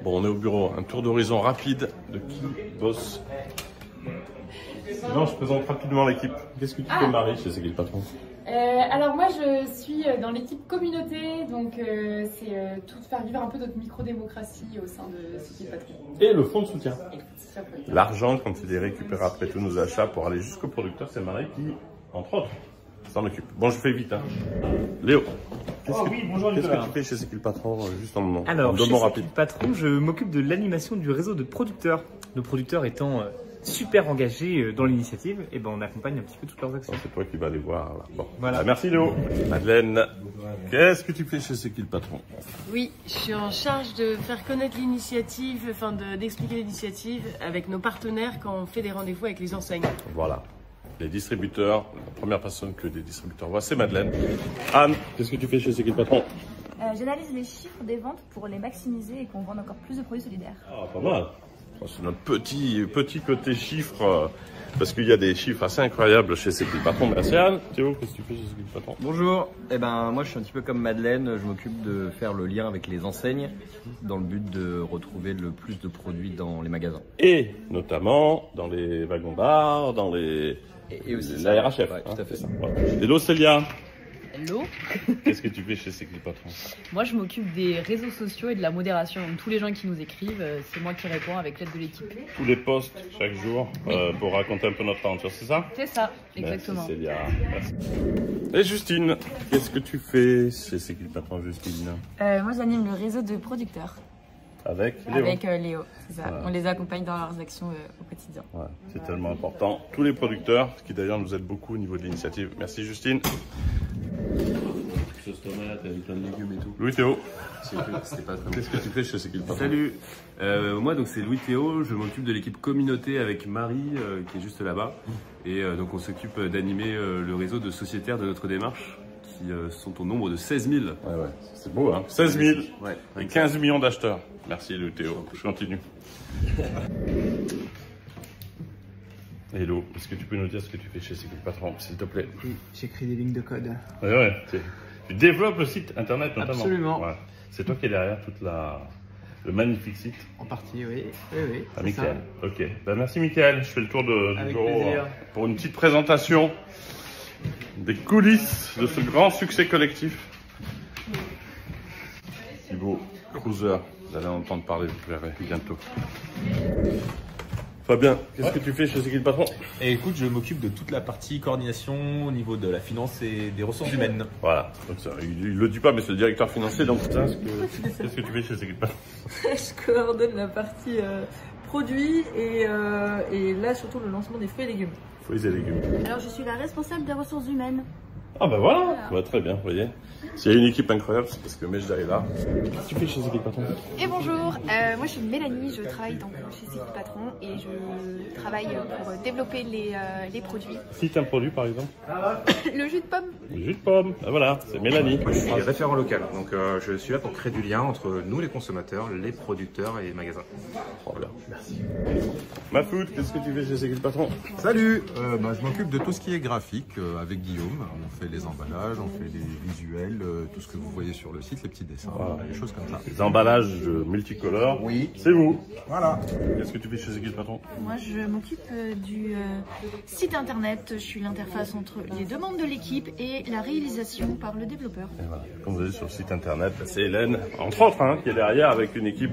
Bon, on est au bureau. Un tour d'horizon rapide de qui bosse. Non, je présente rapidement l'équipe. Qu'est-ce que tu fais, Marie? Je sais qui est le patron. Alors moi je suis dans l'équipe communauté, donc c'est tout faire vivre un peu notre micro-démocratie au sein de ce qui est le patron. Et le fonds de soutien. L'argent, quand il est récupéré après tous nos achats pour aller jusqu'au producteur, c'est Marie qui, entre autres, s'en occupe. Bon, je fais vite. Hein. Léo, qu'est-ce que tu fais chez C'est qui le patron, juste en nom? Alors, chez C'est qui le patron, je m'occupe de l'animation du réseau de producteurs. Nos producteurs étant super engagés dans l'initiative, et ben on accompagne un petit peu toutes leurs actions. C'est toi qui vas les voir là. Bon, voilà. Merci Léo. Madeleine, qu'est-ce que tu fais chez C'est qui le patron? Oui, je suis en charge de faire connaître l'initiative, enfin d'expliquer l'initiative avec nos partenaires quand on fait des rendez-vous avec les enseignes. Voilà. Les distributeurs, la première personne que les distributeurs voient, c'est Madeleine. Anne, qu'est-ce que tu fais chez C'est qui le patron? J'analyse les chiffres des ventes pour les maximiser et qu'on vende encore plus de produits solidaires. Ah, pas mal. C'est notre petit côté chiffres, parce qu'il y a des chiffres assez incroyables chez C'est qui le patron. Merci Anne. Théo, qu'est-ce que tu fais chez C'est qui le patron? Bonjour, moi je suis un petit peu comme Madeleine, je m'occupe de faire le lien avec les enseignes dans le but de retrouver le plus de produits dans les magasins. Et notamment dans les wagons-bars, dans les... Et aussi la RHF. Ouais, tout à fait ça. Voilà. Hello Célia. Hello. Qu'est-ce que tu fais chez C'est qui le patron? Moi, je m'occupe des réseaux sociaux et de la modération. Donc, tous les gens qui nous écrivent, c'est moi qui réponds avec l'aide de l'équipe. Tous les posts chaque jour pour raconter un peu notre aventure, c'est ça? C'est ça, exactement. Merci Célia. Merci. Et Justine, qu'est-ce que tu fais chez C'est qui le patron, Justine? Moi, j'anime le réseau de producteurs. Avec Léo. Avec Léo, c'est ça. Ouais. On les accompagne dans leurs actions au quotidien. Ouais, c'est tellement important. Tous les producteurs, qui d'ailleurs nous aident beaucoup au niveau de l'initiative. Merci Justine. Sauce tomate avec plein de légumes et tout. Louis Théo. C'était pas très bon. Qu'est-ce que tu fais chez C'est qui le patron? Salut, moi donc c'est Louis Théo, je m'occupe de l'équipe communauté avec Marie qui est juste là-bas. Et donc on s'occupe d'animer le réseau de sociétaires de notre démarche qui sont au nombre de 16 000. Ouais, c'est beau hein. 16 000 ouais, et 15 millions d'acheteurs. Merci Louis Théo, je continue. Hello, est-ce que tu peux nous dire ce que tu fais chez C'est qui le patron, s'il te plaît? Oui, j'écris des lignes de code. Ouais, tu développes le site internet notamment. Absolument. Ouais. C'est toi qui es derrière le magnifique site. En partie, oui. Ah, Mickaël. Ok. Ben, merci Mickaël. Je fais le tour du Avec bureau plaisir. Pour une petite présentation des coulisses de ce grand succès collectif. Thibaut Cruiser, vous allez en entendre parler, vous verrez bientôt. Fabien, qu'est-ce que tu fais chez C'est qui le patron? Et écoute, je m'occupe de toute la partie coordination au niveau de la finance et des ressources humaines. Voilà, donc ça, il le dit pas, mais c'est le directeur financier, donc qu'est-ce que tu fais chez C'est qui le patron? Je coordonne la partie produits et là surtout le lancement des fruits et légumes. Fruits et légumes. Alors, je suis la responsable des ressources humaines. Ah bah voilà, bah, très bien, vous voyez. S'il y a une équipe incroyable, c'est parce que Mejda est là. Qu'est-ce que tu fais chez C'est qui le patron? Et bonjour, moi je suis Mélanie, je travaille donc chez C'est qui le patron et je travaille pour développer les produits. Cite un produit par exemple. Le jus de pomme. Le jus de pomme, ah, voilà, c'est Mélanie. Je suis référent local, donc je suis là pour créer du lien entre nous les consommateurs, les producteurs et les magasins. Oh, bien, merci. Mafoud, qu'est-ce que tu fais chez C'est qui le patron? Salut, je m'occupe de tout ce qui est graphique avec Guillaume. On fait les emballages, on fait les visuels, tout ce que vous voyez sur le site, les petits dessins, des choses comme ça. Les emballages multicolores, oui. C'est vous. Voilà. Qu'est-ce que tu fais chez C'est qui le patron? Moi je m'occupe du site internet, je suis l'interface entre les demandes de l'équipe et la réalisation par le développeur. Et voilà. Comme vous avez sur le site internet, c'est Hélène, entre autres, hein, qui est derrière avec une équipe.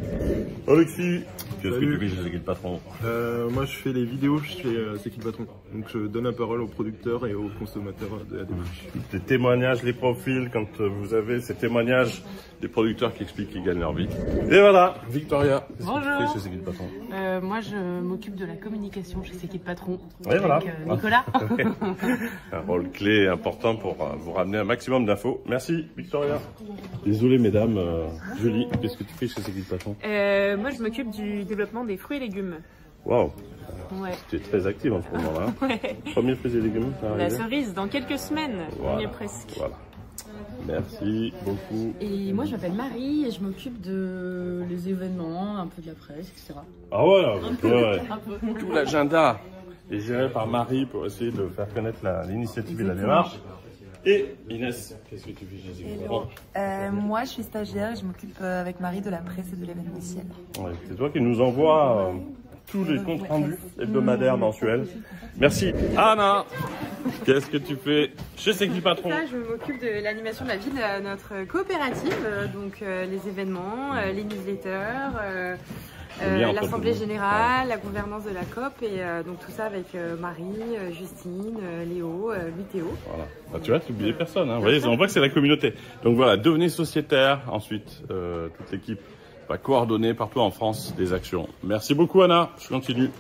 Alexis, qu'est-ce que tu fais chez C'est qui le patron? Moi je fais les vidéos chez C'est qui le patron. Donc je donne la parole aux producteurs et aux consommateurs de la démarche. Les témoignages, les profils, quand vous avez ces témoignages des producteurs qui expliquent qu'ils gagnent leur vie. Et voilà, Victoria, qu'est-ce que tu fais chez C'est qui le patron? Moi je m'occupe de la communication chez C'est qui le patron Oui, voilà. avec Nicolas. Un rôle clé important pour vous ramener un maximum d'infos. Merci Victoria. Désolé mesdames, Julie, qu'est-ce que tu fais chez C'est qui le patron? Moi je m'occupe du développement des fruits et légumes. Waouh, Ouais. tu es très active en ce moment-là. Ouais. Premier fruits et légumes, ça La arrive. cerise dans quelques semaines, Voilà. on y est presque. Voilà. Merci beaucoup. Et moi, je m'appelle Marie et je m'occupe de les événements, un peu de la presse, etc. Ah ouais, Un peu. Tout l'agenda est géré par Marie pour essayer de faire connaître l'initiative et la démarche. Et Inès, qu'est-ce que tu fais chez Équipe Patron? Moi, je suis stagiaire et je m'occupe avec Marie de la presse et de l'événementiel. Ouais, c'est toi qui nous envoie tous les comptes rendus hebdomadaires, mensuels. Merci. Anna, qu'est-ce que tu fais chez Équipe Patron? Je m'occupe de l'animation de la vie de notre coopérative, donc les événements, les newsletters, l'assemblée générale, la gouvernance de la COP et donc tout ça avec Marie, Justine, Léo, Louis Théo. Voilà. Bah, tu vois, tu n'oublies personne. Hein. Vous voyez, on voit que c'est la communauté. Donc voilà, devenez sociétaire. Ensuite, toute l'équipe va coordonner partout en France des actions. Merci beaucoup Anna. Je continue.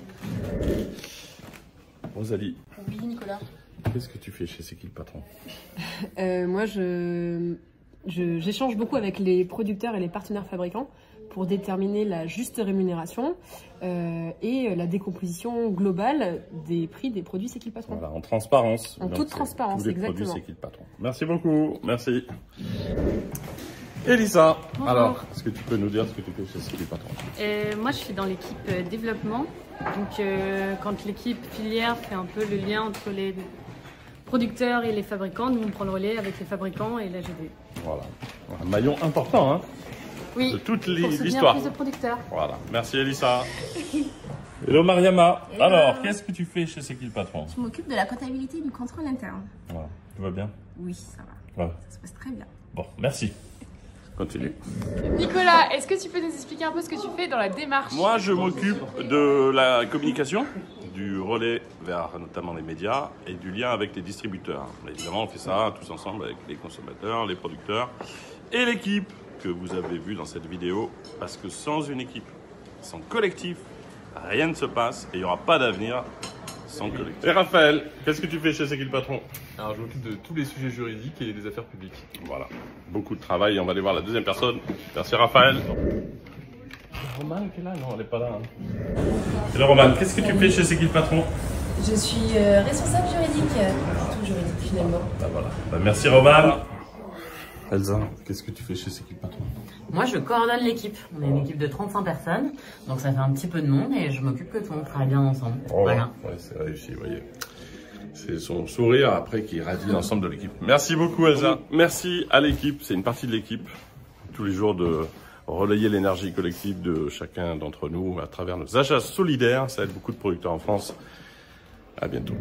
Rosalie. Oui, Nicolas. Qu'est-ce que tu fais chez Équipe Patron? Moi, j'échange beaucoup avec les producteurs et les partenaires fabricants pour déterminer la juste rémunération et la décomposition globale des prix des produits Équipe Patron. Voilà, en transparence. En toute transparence, tous les exactement. produits Équipe Patron. Merci beaucoup. Merci. Elisa, bonjour. Alors, est-ce que tu peux nous dire ce que tu fais chez Équipe Patron? Moi, je suis dans l'équipe développement. Donc, quand l'équipe filière fait un peu le lien entre les producteurs et les fabricants, nous on prend le relais avec les fabricants et la GD. Voilà, un maillon important hein, oui, de toute pour l'histoire. Plus de producteurs. Voilà, merci Elisa. Hello Mariama. Hello. Alors, qu'est-ce que tu fais chez Équipe Patron? Je m'occupe de la comptabilité et du contrôle interne. Voilà, tout va bien? Oui, ça va. Ouais. Ça se passe très bien. Bon, merci. Continue. Nicolas, est-ce que tu peux nous expliquer un peu ce que tu fais dans la démarche? Moi, je m'occupe de la communication, du relais vers notamment les médias et du lien avec les distributeurs. Évidemment, on fait ça tous ensemble avec les consommateurs, les producteurs et l'équipe que vous avez vue dans cette vidéo. Parce que sans une équipe, sans collectif, rien ne se passe et il n'y aura pas d'avenir sans collectif. Et Raphaël, qu'est-ce que tu fais chez Équipe Patron? Alors, je m'occupe de tous les sujets juridiques et des affaires publiques. Voilà, beaucoup de travail. On va aller voir la deuxième personne. Merci Raphaël. Romane qui est là? Non, elle n'est pas là. Hein. Hello Romane, qu'est-ce que tu fais chez Équipe Patron? Je suis responsable juridique, tout juridique finalement. Bah voilà. Bah, merci Romane. Elsa, qu'est-ce que tu fais chez Équipe Patron? Moi, je coordonne l'équipe. On est une équipe de 35 personnes, donc ça fait un petit peu de monde et je m'occupe que tout le monde travaille bien ensemble. Oh, voilà. Ouais, c'est réussi, vous voyez. C'est son sourire après qui irradie l'ensemble de l'équipe. Merci beaucoup Elsa. Merci à l'équipe, c'est une partie de l'équipe. Tous les jours de relayer l'énergie collective de chacun d'entre nous à travers nos achats solidaires. Ça aide beaucoup de producteurs en France. À bientôt.